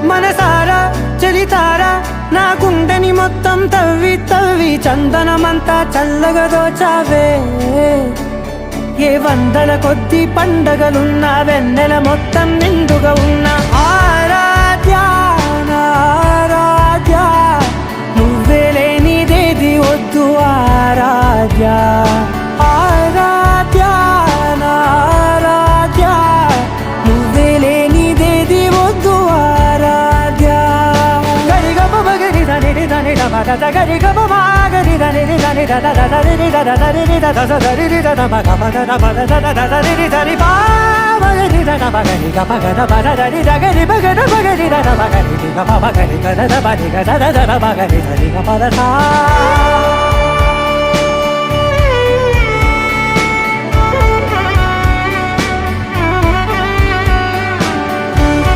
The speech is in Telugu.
మనసారా చలితారా నా గుండెని మొత్తం తవ్వి తవ్వి చందనమంతా చల్లగా దోచావే ఏ వందల కొద్ది పండగలున్నా వెన్నెల మొత్తం నిండుగా ఉన్న ఆరాధ్య నా ఆరాధ్య నువ్వే లేనిదేది వద్దు ఆరాధ్య ఆరాధ్య నా ఆరాధ్య నువ్వే లేనిదేది వద్దు ఆరాధ్య గరిగమ మగరి దని దని మగ గరిగమ మాగరి దని దని దని దని దని దని మగ మగ మగ దని దని బా మగరి దని మగరి గ మగ మగ దని దగరి మగ మగరి దని మగరి గ మగరి గ ద మగరి గ ద మగరి దని దని మగరి దని గ మగ